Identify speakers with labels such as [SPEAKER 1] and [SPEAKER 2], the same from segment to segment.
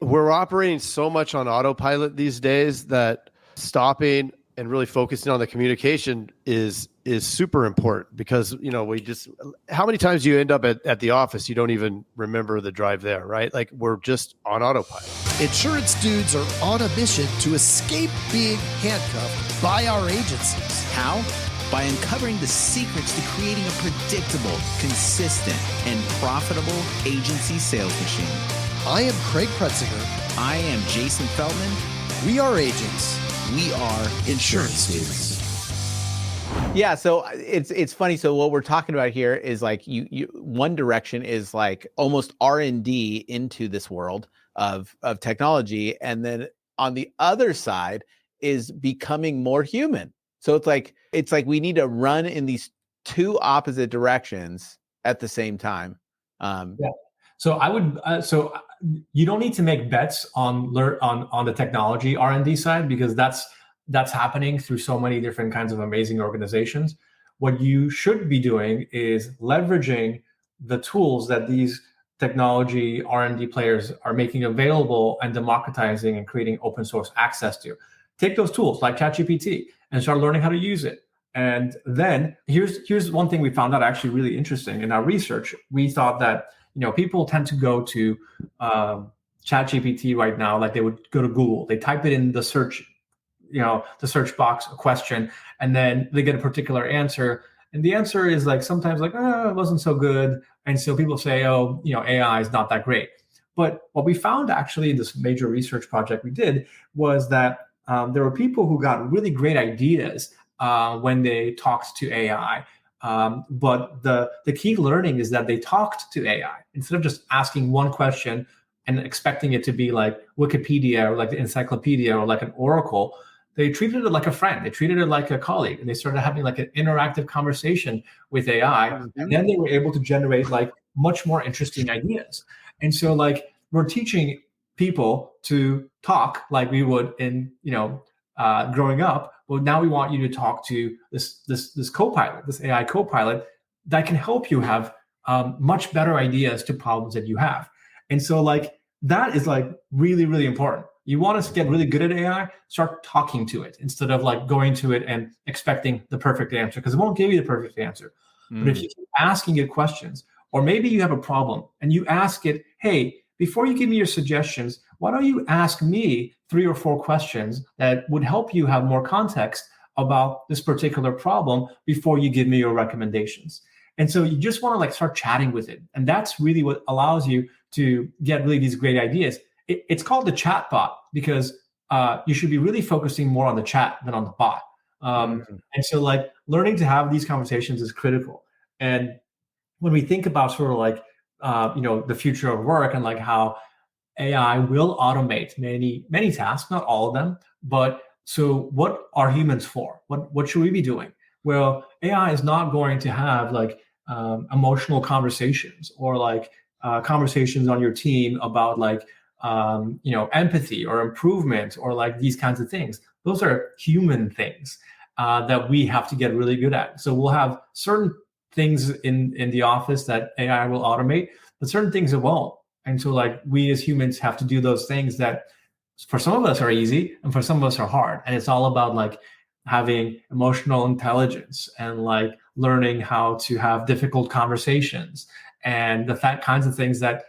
[SPEAKER 1] we're operating so much on autopilot these days that stopping and really focusing on the communication is super important, because, how many times do you end up at the office, you don't even remember the drive there, right? Like, we're just on autopilot.
[SPEAKER 2] Insurance dudes are on a mission to escape being handcuffed by our agencies.
[SPEAKER 3] How? By uncovering the secrets to creating a predictable, consistent, and profitable agency sales machine.
[SPEAKER 2] I am Craig Pretzinger.
[SPEAKER 3] I am Jason Feldman.
[SPEAKER 2] We are agents.
[SPEAKER 3] We are insurance dudes.
[SPEAKER 4] Yeah, so it's funny. So what we're talking about here is like you one direction is like almost R&D into this world of technology, and then on the other side is becoming more human. So it's like we need to run in these two opposite directions at the same time.
[SPEAKER 5] Yeah. So I would. So you don't need to make bets on the technology R&D side, because that's happening through so many different kinds of amazing organizations. What you should be doing is leveraging the tools that these technology R&D players are making available and democratizing and creating open source access to. Take those tools like ChatGPT and start learning how to use it. And then here's one thing we found out actually really interesting in our research. We thought that people tend to go to ChatGPT right now like they would go to Google. They type it in the search box, a question, and then they get a particular answer. And the answer is like sometimes like, it wasn't so good. And so people say, AI is not that great. But what we found actually in this major research project we did was that there were people who got really great ideas when they talked to AI. But the key learning is that they talked to AI instead of just asking one question and expecting it to be like Wikipedia or like the encyclopedia or like an oracle. They treated it like a friend. They treated it like a colleague, and they started having like an interactive conversation with AI. Mm-hmm. And then they were able to generate like much more interesting ideas. And so like we're teaching people to talk like we would in, growing up. Well, now we want you to talk to this co-pilot, this AI co-pilot that can help you have much better ideas to problems that you have. And so like that is like really, really important. You want us to get really good at AI, start talking to it instead of like going to it and expecting the perfect answer, because it won't give you the perfect answer. But if you keep asking it questions, or maybe you have a problem and you ask it, hey, before you give me your suggestions, why don't you ask me 3 or 4 questions that would help you have more context about this particular problem before you give me your recommendations? And so you just want to like start chatting with it. And that's really what allows you to get really these great ideas. It's called the chat bot because you should be really focusing more on the chat than on the bot. And so like learning to have these conversations is critical. And when we think about sort of like, the future of work and like how AI will automate many tasks, not all of them, but so what are humans for? What should we be doing? Well, AI is not going to have like emotional conversations or like conversations on your team about like, empathy or improvement or like these kinds of things. Those are human things that we have to get really good at. So we'll have certain things in the office that AI will automate, but certain things it won't. And so like we as humans have to do those things that for some of us are easy and for some of us are hard. And it's all about like having emotional intelligence and like learning how to have difficult conversations and the kinds of things that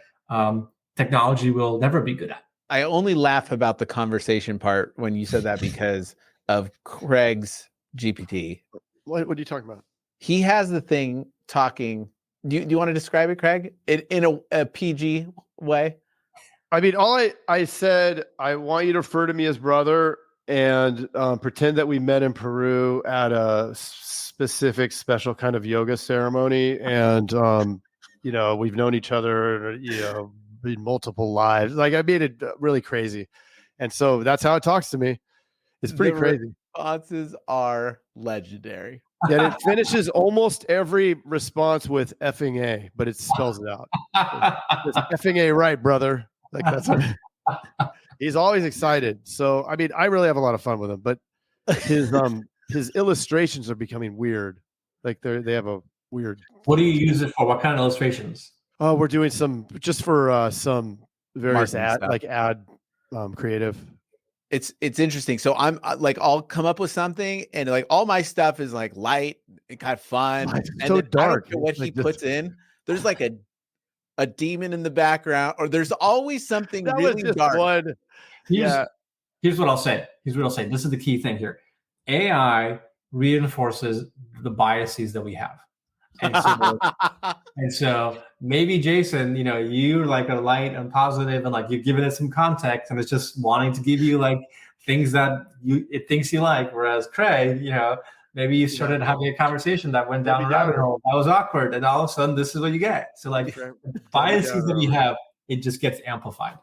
[SPEAKER 5] technology will never be good at.
[SPEAKER 4] I only laugh about the conversation part when you said that because of Craig's GPT.
[SPEAKER 1] What are you talking about?
[SPEAKER 4] He has the thing talking. Do you want to describe it, Craig, in a PG way?
[SPEAKER 1] I mean, I said, I want you to refer to me as brother and pretend that we met in Peru at a specific special kind of yoga ceremony. And, we've known each other, in multiple lives. Like I made it really crazy. And so that's how it talks to me. It's pretty crazy.
[SPEAKER 4] Responses are legendary.
[SPEAKER 1] Yeah, it finishes almost every response with effing A, but it spells it out. It's effing A right, brother. Like that's he's always excited. So I mean, I really have a lot of fun with him, but his illustrations are becoming weird. Like they have a weird.
[SPEAKER 5] What do you use it for? What kind of illustrations?
[SPEAKER 1] Oh, we're doing some various
[SPEAKER 4] Marketing stuff.
[SPEAKER 1] ad creative.
[SPEAKER 4] It's interesting. So I'm like, I'll come up with something, and like all my stuff is like light and kind of fun.
[SPEAKER 1] It's
[SPEAKER 4] And
[SPEAKER 1] so
[SPEAKER 4] then
[SPEAKER 1] dark.
[SPEAKER 4] I don't know what he
[SPEAKER 1] Like this-
[SPEAKER 4] puts in. There's like a demon in the background, or there's always something
[SPEAKER 1] that
[SPEAKER 4] really
[SPEAKER 1] was just
[SPEAKER 4] dark.
[SPEAKER 1] one.
[SPEAKER 5] Here's what I'll say. This is the key thing here. AI reinforces the biases that we have. And so maybe Jason, you're like a light and positive, and like you're giving it some context, and it's just wanting to give you like things that it thinks you like. Whereas Craig, maybe you started having a conversation that went down a rabbit hole. That was awkward, and all of a sudden this is what you get. So like biases that we have, it just gets amplified.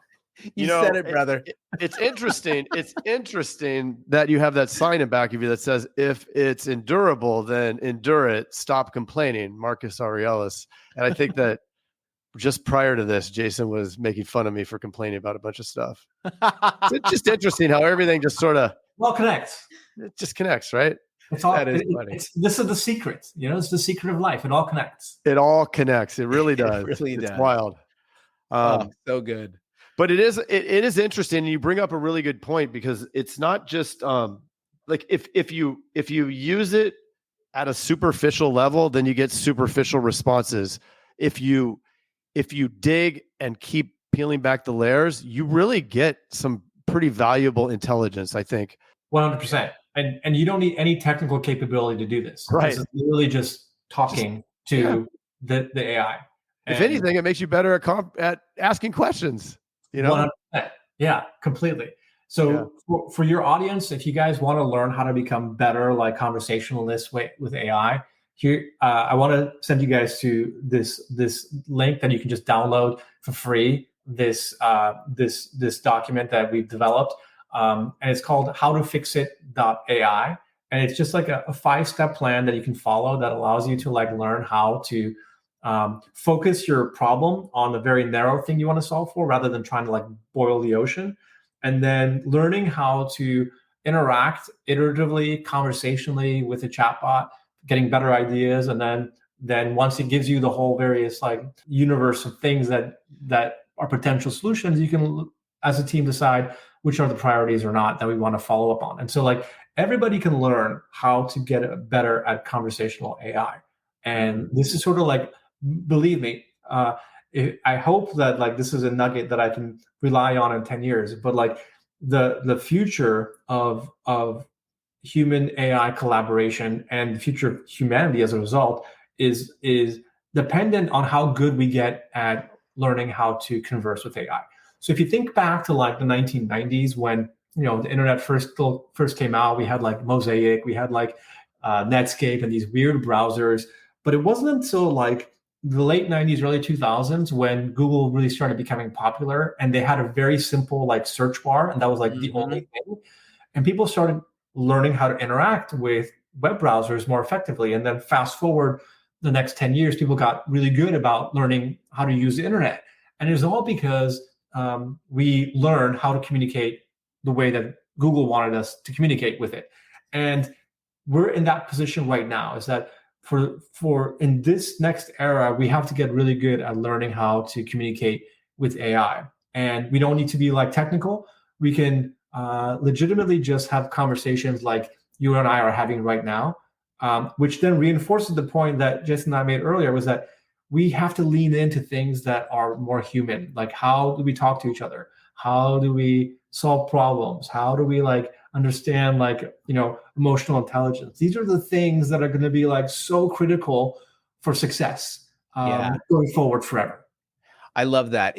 [SPEAKER 4] You said it, brother.
[SPEAKER 1] It's interesting. It's interesting that you have that sign in back of you that says, if it's endurable, then endure it. Stop complaining. Marcus Aurelius. And I think that just prior to this, Jason was making fun of me for complaining about a bunch of stuff. It's just interesting how everything just sort of
[SPEAKER 5] connects.
[SPEAKER 1] It just connects, right?
[SPEAKER 5] It's all,
[SPEAKER 1] that is funny.
[SPEAKER 5] This is the secret. It's the secret of life. It all connects.
[SPEAKER 1] It all connects. It really does.
[SPEAKER 4] It really does.
[SPEAKER 1] It's wild.
[SPEAKER 4] So good.
[SPEAKER 1] But it is interesting. And you bring up a really good point, because it's not just like if you use it at a superficial level, then you get superficial responses. If you dig and keep peeling back the layers, you really get some pretty valuable intelligence, I think.
[SPEAKER 5] 100%. And you don't need any technical capability to do this.
[SPEAKER 1] Right.
[SPEAKER 5] This is literally just talking to the AI.
[SPEAKER 1] If anything, it makes you better at asking questions.
[SPEAKER 5] 100%. Yeah, completely. So for your audience, if you guys want to learn how to become better, like conversationalists with AI, here I want to send you guys to this link that you can just download for free. This document that we've developed, and it's called howtofixit.ai, and it's just like a 5-step plan that you can follow that allows you to like learn how to focus your problem on a very narrow thing you want to solve for, rather than trying to like boil the ocean, and then learning how to interact iteratively, conversationally with a chatbot, getting better ideas, and then once it gives you the whole various like universe of things that are potential solutions, you can, as a team, decide which are the priorities or not that we want to follow up on. And so like everybody can learn how to get better at conversational AI, and this is sort of like, believe me, I hope that like this is a nugget that I can rely on in 10 years. But like the future of human AI collaboration and the future of humanity as a result is dependent on how good we get at learning how to converse with AI. So if you think back to like the 1990s, when the internet first came out, we had like Mosaic, we had like Netscape and these weird browsers. But it wasn't until like the late 90s, early 2000s when Google really started becoming popular, and they had a very simple like search bar, and that was like the only thing. And people started learning how to interact with web browsers more effectively. And then fast forward the next 10 years, people got really good about learning how to use the internet. And it was all because we learned how to communicate the way that Google wanted us to communicate with it. And we're in that position right now, is that for in this next era, we have to get really good at learning how to communicate with AI. And we don't need to be like technical. We can legitimately just have conversations like you and I are having right now, which then reinforces the point that Jason and I made earlier, was that we have to lean into things that are more human. Like, how do we talk to each other? How do we solve problems? How do we like understand like, emotional intelligence? These are the things that are going to be like so critical for success going forward forever.
[SPEAKER 4] I love that.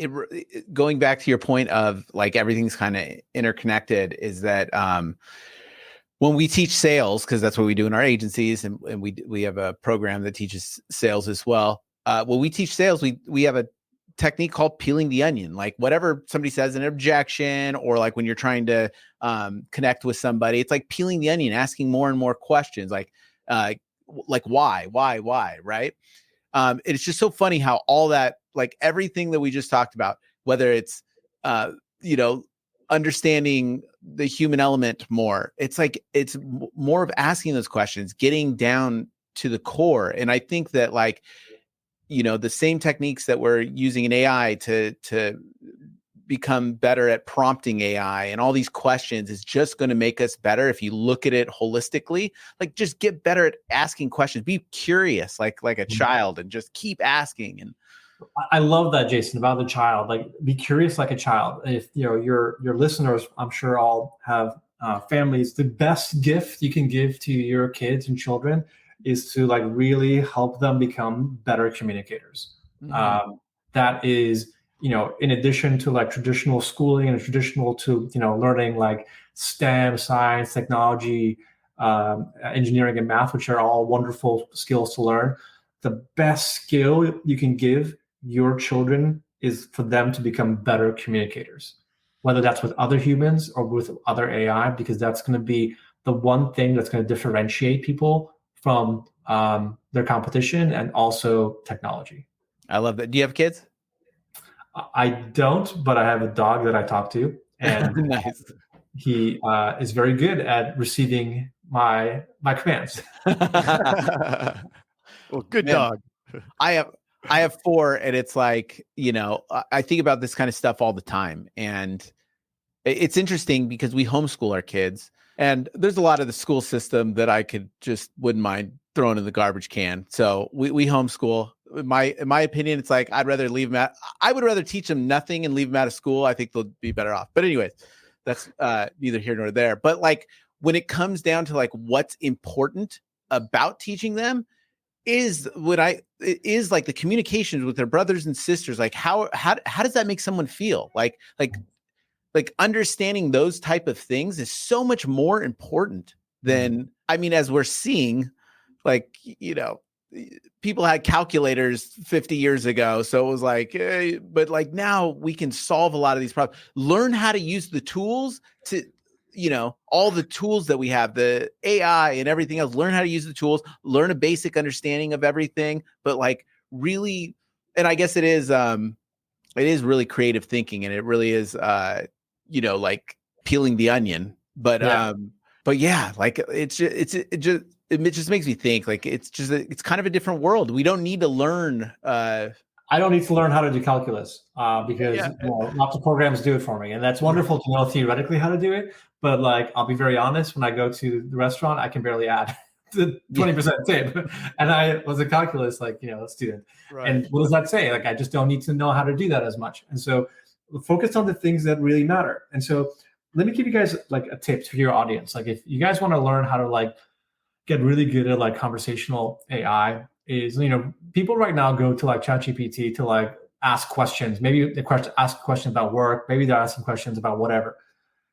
[SPEAKER 4] Going back to your point of like everything's kind of interconnected, is that when we teach sales, because that's what we do in our agencies, and we have a program that teaches sales as well. When we teach sales, we have a technique called peeling the onion. Like whatever somebody says, an objection, or like when you're trying to connect with somebody, it's like peeling the onion, asking more and more questions, like why, right? It's just so funny how all that, like everything that we just talked about, whether it's understanding the human element more, it's like it's more of asking those questions, getting down to the core. And I think that like the same techniques that we're using in AI to become better at prompting AI and all these questions is just going to make us better if you look at it holistically. Like, just get better at asking questions. Be curious, like a child, and just keep asking. And
[SPEAKER 5] I love that, Jason, about the child. Like, be curious like a child. If your listeners, I'm sure all have families. The best gift you can give to your kids and children is to like really help them become better communicators. That is, in addition to like traditional schooling and traditional to learning like STEM, science, technology, engineering, and math, which are all wonderful skills to learn. The best skill you can give your children is for them to become better communicators, whether that's with other humans or with other AI, because that's going to be the one thing that's going to differentiate people from their competition and also technology.
[SPEAKER 4] I love that. Do you have kids?
[SPEAKER 5] I don't, but I have a dog that I talk to, and
[SPEAKER 4] Nice.
[SPEAKER 5] He is very good at receiving my commands.
[SPEAKER 1] Well, good
[SPEAKER 4] Man,
[SPEAKER 1] dog.
[SPEAKER 4] I have 4, and it's like, I think about this kind of stuff all the time. And it's interesting because we homeschool our kids, and there's a lot of the school system that I wouldn't mind throwing in the garbage can. So we homeschool. In my opinion, it's like, I would rather teach them nothing and leave them out of school. I think they'll be better off. But anyways, that's neither here nor there. But like, when it comes down to like what's important about teaching them, is like the communications with their brothers and sisters. Like how does that make someone feel? Like understanding those type of things is so much more important than, as we're seeing, like, people had calculators 50 years ago. So it was like, but like now we can solve a lot of these problems, learn how to use the tools to, all the tools that we have, the AI and everything else, learn how to use the tools, learn a basic understanding of everything, but like really, and I guess it is really creative thinking, and it really is, like peeling the onion, but yeah, like it just makes me think like it's kind of a different world. We don't need to learn.
[SPEAKER 5] I don't need to learn how to do calculus because lots of programs do it for me, and that's wonderful to know theoretically how to do it. But like, I'll be very honest, when I go to the restaurant, I can barely add the 20% tip, and I was a calculus student. Right. And what does that say? Like, I just don't need to know how to do that as much. And so, focus on the things that really matter. And so, let me give you guys like a tip to your audience. Like, if you guys want to learn how to like get really good at like conversational AI, is people right now go to like ChatGPT to like ask questions. Maybe they ask questions about work. Maybe they're asking questions about whatever.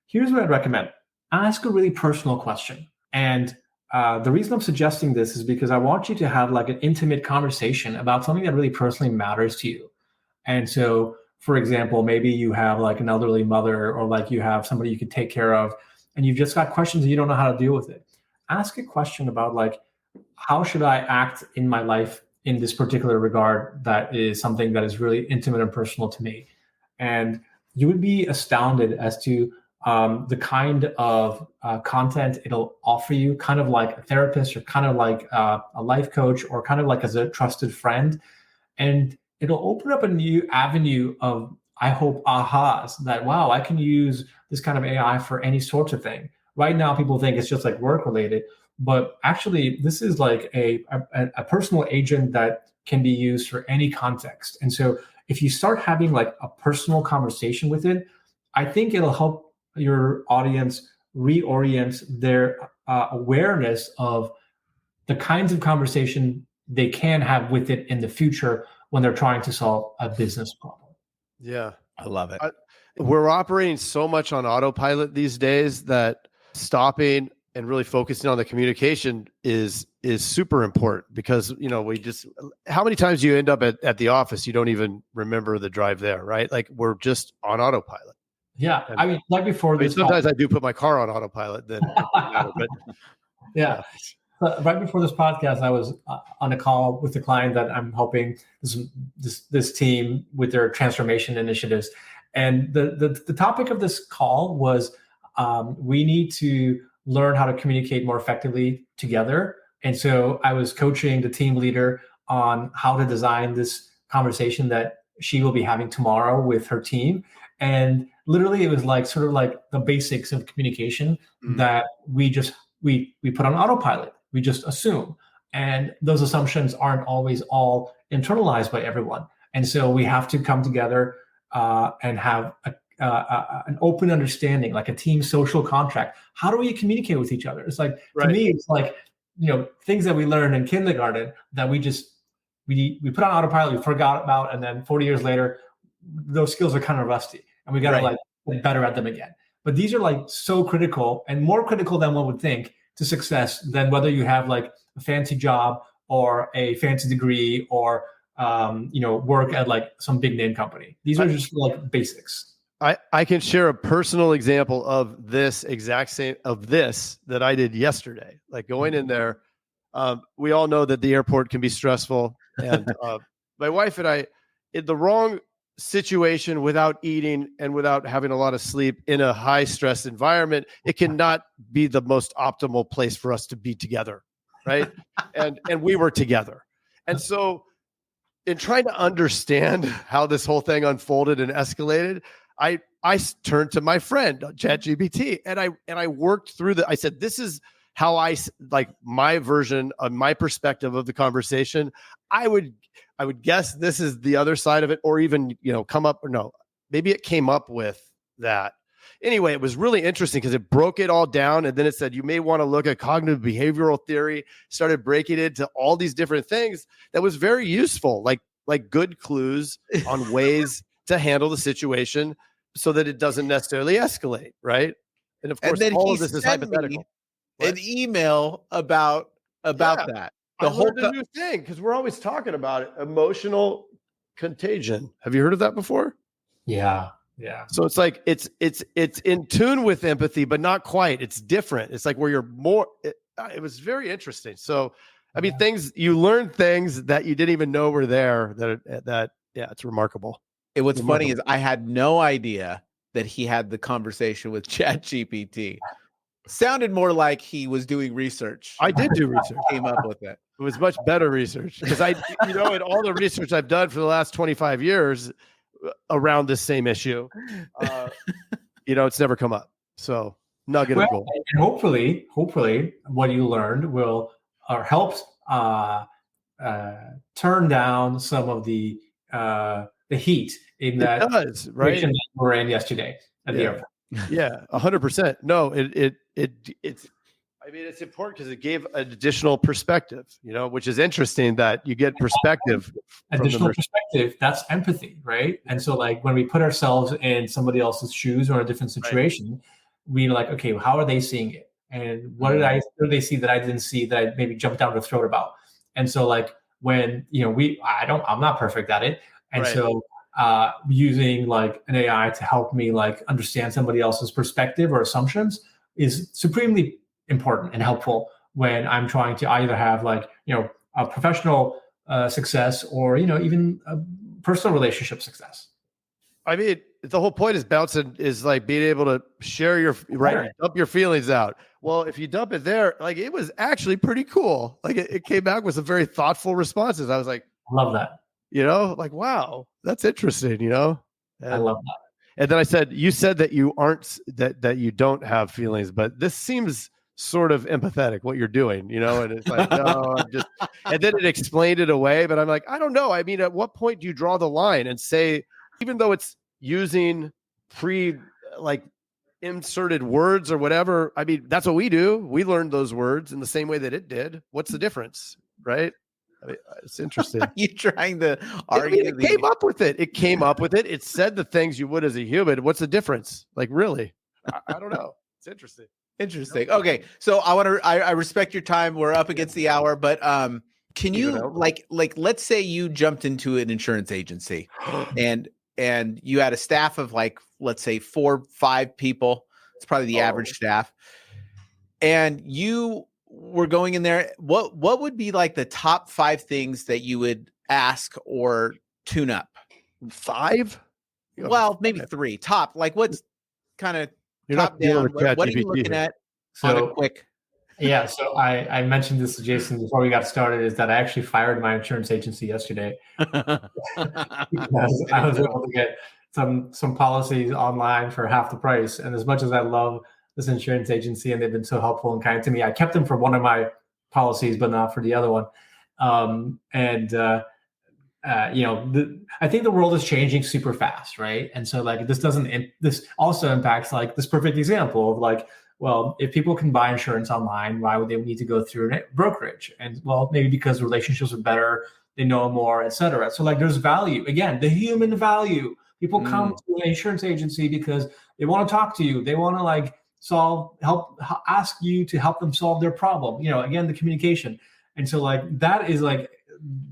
[SPEAKER 5] Here's what I'd recommend: ask a really personal question. And the reason I'm suggesting this is because I want you to have like an intimate conversation about something that really personally matters to you. And so, for example, maybe you have like an elderly mother, or like you have somebody you could take care of, and you've just got questions and you don't know how to deal with it. Ask a question about like, how should I act in my life in this particular regard that is something that is really intimate and personal to me? And you would be astounded as to the kind of content it'll offer you, kind of like a therapist, or kind of like a life coach, or kind of like as a trusted friend. And it'll open up a new avenue of, I hope, ahas that, wow, I can use this kind of AI for any sorts of thing. Right now, people think it's just like work related, but actually this is like a personal agent that can be used for any context. And so if you start having like a personal conversation with it, I think it'll help your audience reorient their awareness of the kinds of conversation they can have with it in the future when they're trying to solve a business problem.
[SPEAKER 1] Yeah.
[SPEAKER 4] I love it.
[SPEAKER 1] We're operating so much on autopilot these days that stopping and really focusing on the communication is super important, because how many times you end up at the office, you don't even remember the drive there, right? Like, we're just on autopilot.
[SPEAKER 5] Yeah. I mean, like before this,
[SPEAKER 1] sometimes I do put my car on autopilot then. But
[SPEAKER 5] yeah. Right before this podcast, I was on a call with a client that I'm helping this team with their transformation initiatives. And the topic of this call was, we need to learn how to communicate more effectively together. And so I was coaching the team leader on how to design this conversation that she will be having tomorrow with her team. And literally it was like sort of like the basics of communication that we put on autopilot. We just assume. And those assumptions aren't always all internalized by everyone. And so we have to come together and have an open understanding, like a team social contract. How do we communicate with each other? It's like, to me, it's like, things that we learned in kindergarten that we put on autopilot, we forgot about, and then 40 years later, those skills are kind of rusty, and we got to like get better at them again. But these are like so critical, and more critical than one would think, to success than whether you have like a fancy job or a fancy degree or work at like some big name company. These are just like basics.
[SPEAKER 1] I can share a personal example of this that I did yesterday. Like going in there, we all know that the airport can be stressful, and my wife and I, in the wrong situation, without eating and without having a lot of sleep in a high stress environment, it cannot be the most optimal place for us to be together, right? and we were together, and so in trying to understand how this whole thing unfolded and escalated, I turned to my friend ChatGPT, and I worked through I said, this is how I like my version of my perspective of the conversation. I would guess this is the other side of it, or even come up, or no, maybe it came up with that. Anyway, it was really interesting because it broke it all down, and then it said you may want to look at cognitive behavioral theory. Started breaking it into all these different things that was very useful, like good clues on ways to handle the situation so that it doesn't necessarily escalate, right? And of course, all of this is hypothetical.
[SPEAKER 4] An email about that.
[SPEAKER 1] The whole new thing, because we're always talking about it, emotional contagion. Have you heard of that before?
[SPEAKER 5] Yeah.
[SPEAKER 1] So it's like it's in tune with empathy, but not quite. It's different. It's like where you're more. It was very interesting. So, I mean, you learn things that you didn't even know were there. It's remarkable.
[SPEAKER 4] What's funny is I had no idea that he had the conversation with ChatGPT. Sounded more like he was doing research.
[SPEAKER 1] I did do research.
[SPEAKER 4] Came up with it.
[SPEAKER 1] It was much better research because in all the research I've done for the last 25 years around this same issue, it's never come up. So nugget of gold.
[SPEAKER 5] And hopefully what you learned will help turn down some of the heat in that situation that we were in yesterday at the airport.
[SPEAKER 1] Yeah, 100%. No, it's important because it gave an additional perspective, which is interesting that you get perspective.
[SPEAKER 5] Additional perspective, that's empathy, right? And so like when we put ourselves in somebody else's shoes or a different situation, we like, okay, how are they seeing it? And what did they see that I didn't see that I maybe jumped down their throat about? And so like when, I'm not perfect at it. And so using like an AI to help me like understand somebody else's perspective or assumptions is supremely important and helpful when I'm trying to either have like, a professional success or, even a personal relationship success.
[SPEAKER 1] I mean, the whole point is like being able to share dump your feelings out. Well, if you dump it there, like it was actually pretty cool. Like it came back with some very thoughtful responses. I was like,
[SPEAKER 5] love that.
[SPEAKER 1] Like, wow, that's interesting, And
[SPEAKER 5] I love that.
[SPEAKER 1] And then I said, you said that you aren't, that you don't have feelings, but this seems sort of empathetic what you're doing, and it's like, no, I'm just, and then it explained it away, but I'm like, I don't know. I mean, at what point do you draw the line and say, even though it's using inserted words or whatever, I mean, that's what we do. We learned those words in the same way that it did. What's the difference? Right. I mean, it's interesting.
[SPEAKER 4] You trying to argue?
[SPEAKER 1] It came up with it. It said the things you would as a human. What's the difference? Like, really? I don't know. It's interesting.
[SPEAKER 4] Interesting. Okay. So I respect your time. We're up against the hour, but can you like let's say you jumped into an insurance agency and you had a staff of like, let's say 4 or 5 people. It's probably the average staff. And you were going in there. What would be like the top 5 things that you would ask or tune up?
[SPEAKER 1] 5?
[SPEAKER 4] Well, maybe 3 top. Like what's kind of top down? What are you looking at?
[SPEAKER 5] So
[SPEAKER 4] quick.
[SPEAKER 5] Yeah. So I mentioned this to Jason before we got started, is that I actually fired my insurance agency yesterday. I was able to get some policies online for half the price. And as much as I love this insurance agency and they've been so helpful and kind to me, I kept them for one of my policies, but not for the other one. I think the world is changing super fast, right? And so like this also impacts like this perfect example of like, well, if people can buy insurance online, why would they need to go through a brokerage? And well, maybe because relationships are better, they know more, et cetera. So like there's value. Again, the human value. People come to an insurance agency because they want to talk to you. They want to like ask you to help them solve their problem. Again, the communication. And so like that is like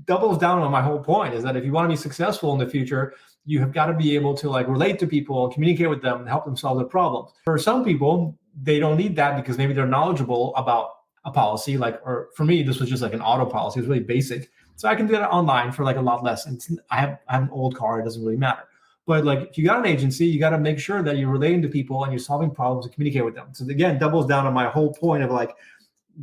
[SPEAKER 5] doubles down on my whole point, is that if you want to be successful in the future, you have got to be able to like relate to people and communicate with them and help them solve their problems. For some people, they don't need that because maybe they're knowledgeable about a policy, or for me, this was just like an auto policy. It was really basic. So I can do that online for like a lot less. And I have an old car. It doesn't really matter. But like if you got an agency, you got to make sure that you're relating to people and you're solving problems and communicate with them. So again, doubles down on my whole point of like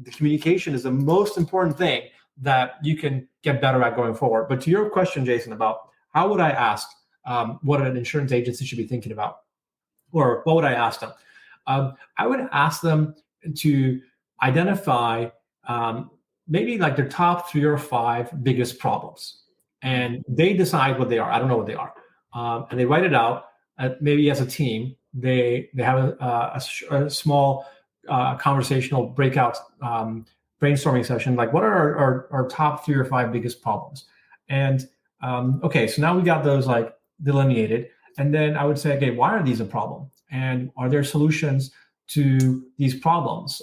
[SPEAKER 5] the communication is the most important thing that you can get better at going forward. But to your question, Jason, about how would I ask what an insurance agency should be thinking about, or what would I ask them? I would ask them to identify maybe like their top 3 or 5 biggest problems, and they decide what they are. I don't know what they are, and they write it out. Maybe as a team, they have a small conversational breakout brainstorming session. Like, what are our top 3 or 5 biggest problems? And okay, so now we got those like delineated, and then I would say, okay, why are these a problem? And are there solutions to these problems?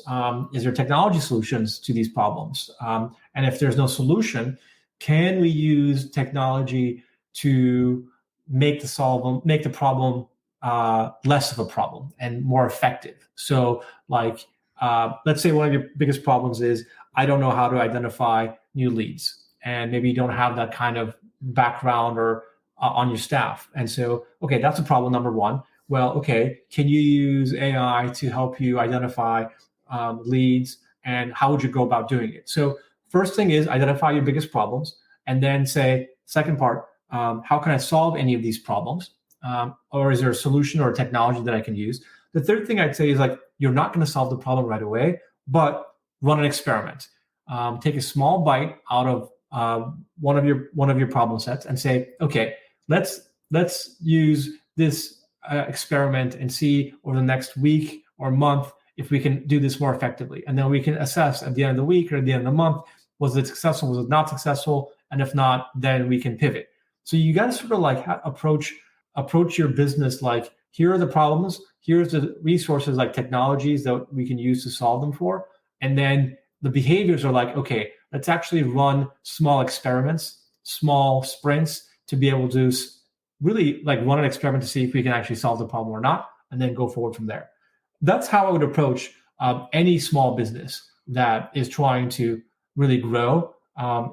[SPEAKER 5] Is there technology solutions to these problems? And if there's no solution, can we use technology to make the problem less of a problem and more effective? So like, let's say one of your biggest problems is, I don't know how to identify new leads. And maybe you don't have that kind of background or on your staff. And so, okay, that's a problem number 1. Well, okay, can you use AI to help you identify leads, and how would you go about doing it? So first thing is identify your biggest problems, and then say, second part, how can I solve any of these problems? Or is there a solution or a technology that I can use? The third thing I'd say is like, you're not going to solve the problem right away, but run an experiment. Take a small bite out of one of your problem sets and say, okay, let's use this experiment and see over the next week or month if we can do this more effectively. And then we can assess at the end of the week or at the end of the month, was it successful, was it not successful? And if not, then we can pivot. So you got to sort of like approach your business like, here are the problems, here's the resources like technologies that we can use to solve them for. And then the behaviors are like, okay, let's actually run small experiments, small sprints to be able to really like run an experiment to see if we can actually solve the problem or not, and then go forward from there. That's how I would approach any small business that is trying to really grow,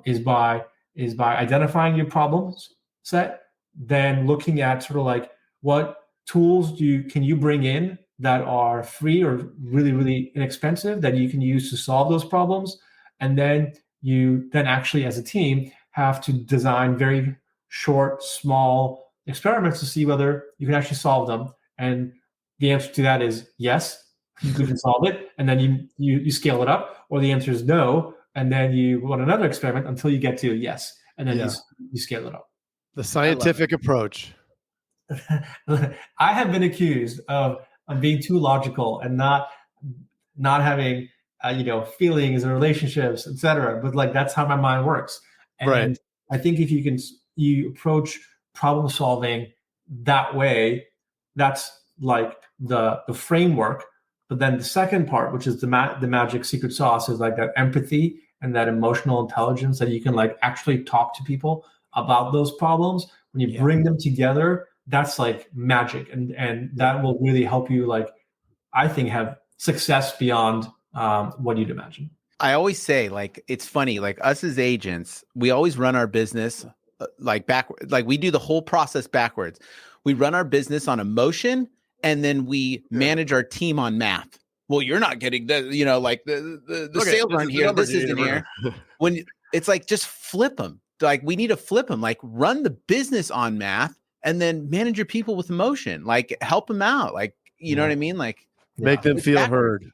[SPEAKER 5] is by identifying your problems set, then looking at sort of like what tools can you bring in that are free or really, really inexpensive that you can use to solve those problems. And then you actually as a team have to design very short, small experiments to see whether you can actually solve them. And the answer to that is yes, you can solve it. And then you scale it up, or the answer is no. And then you run another experiment until you get to yes. And then you scale it up.
[SPEAKER 1] The scientific approach.
[SPEAKER 5] I have been accused of being too logical and not having feelings and relationships, etc. But like, that's how my mind works. And
[SPEAKER 1] right.
[SPEAKER 5] I think if you approach problem solving that way, that's like the framework. But then the second part, which is the magic secret sauce, is like that empathy and that emotional intelligence that you can like actually talk to people about those problems. When you bring them together, that's like magic, and that will really help you, like, I think, have success beyond what you'd imagine.
[SPEAKER 4] I always say, like, it's funny, like us as agents, we always run our business like backward. Like we do the whole process backwards. We run our business on emotion, and then we manage our team on math. Well, you're not getting the, like the sales aren't here. This isn't here. When it's like, just flip them. Like we need to flip them. Like run the business on math, and then manage your people with emotion, like help them out. Like, you know what I mean? Like
[SPEAKER 1] Make them feel
[SPEAKER 4] Exactly.
[SPEAKER 1] heard.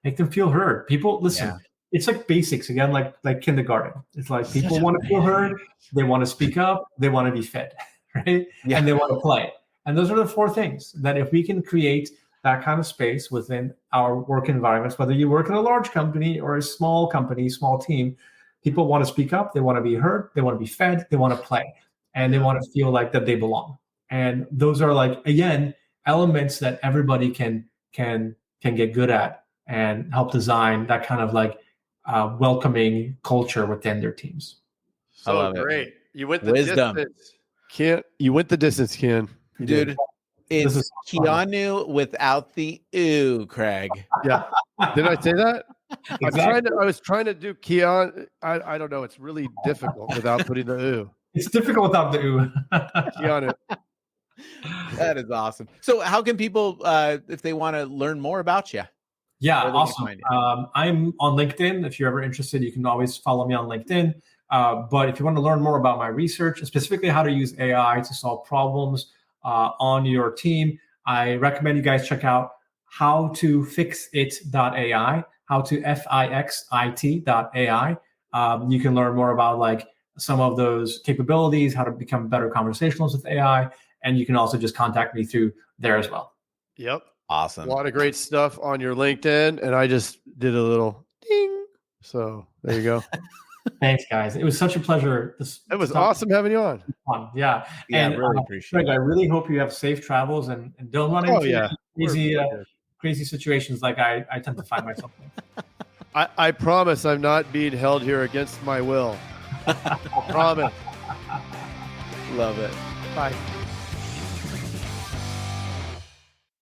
[SPEAKER 5] Make them feel heard. People listen.
[SPEAKER 4] Yeah.
[SPEAKER 5] It's like basics again, like kindergarten. It's like people want to feel heard. They want to speak up. They want to be fed, right?
[SPEAKER 4] Yeah.
[SPEAKER 5] And they want to play. And those are the 4 things that if we can create that kind of space within our work environments, whether you work in a large company or a small company, small team, people want to speak up. They want to be heard. They want to be fed. They want to play, and they want to feel like that they belong. And those are like, again, elements that everybody can get good at and help design that kind of like welcoming culture within their teams.
[SPEAKER 1] So
[SPEAKER 4] love it.
[SPEAKER 1] great. You went the
[SPEAKER 4] Wisdom.
[SPEAKER 1] distance. You went the distance, Ken. You did.
[SPEAKER 4] Dude, it's
[SPEAKER 5] is fun.
[SPEAKER 4] Keanu without the ooh, Craig.
[SPEAKER 1] Yeah. Did I say that?
[SPEAKER 5] Exactly.
[SPEAKER 1] I was trying to do Keon. I don't know. It's really difficult without putting the ooh.
[SPEAKER 5] It's difficult without the ooh.
[SPEAKER 1] Keanu.
[SPEAKER 4] That is awesome. So how can people, if they want to learn more about you?
[SPEAKER 5] Yeah,
[SPEAKER 4] Where they can
[SPEAKER 5] awesome.
[SPEAKER 4] find you.
[SPEAKER 5] I'm on LinkedIn. If you're ever interested, you can always follow me on LinkedIn. But if you want to learn more about my research, specifically how to use AI to solve problems on your team, I recommend you guys check out howtofixit.ai, howtofixit.ai. You can learn more about like some of those capabilities, how to become better conversationalists with AI, and you can also just contact me through there as well.
[SPEAKER 1] Yep.
[SPEAKER 4] Awesome.
[SPEAKER 1] A lot of great stuff on your LinkedIn, and I just did a little ding. So there you go.
[SPEAKER 5] Thanks, guys. It was such a pleasure.
[SPEAKER 1] It was awesome having you on.
[SPEAKER 5] Fun. Yeah.
[SPEAKER 4] Yeah,
[SPEAKER 5] And
[SPEAKER 4] really appreciate
[SPEAKER 5] Greg,
[SPEAKER 4] it.
[SPEAKER 5] I really hope you have safe travels and don't run into
[SPEAKER 1] yeah.
[SPEAKER 5] crazy situations like I tend to find myself in.
[SPEAKER 1] I promise I'm not being held here against my will. I promise.
[SPEAKER 4] Love it.
[SPEAKER 1] Bye.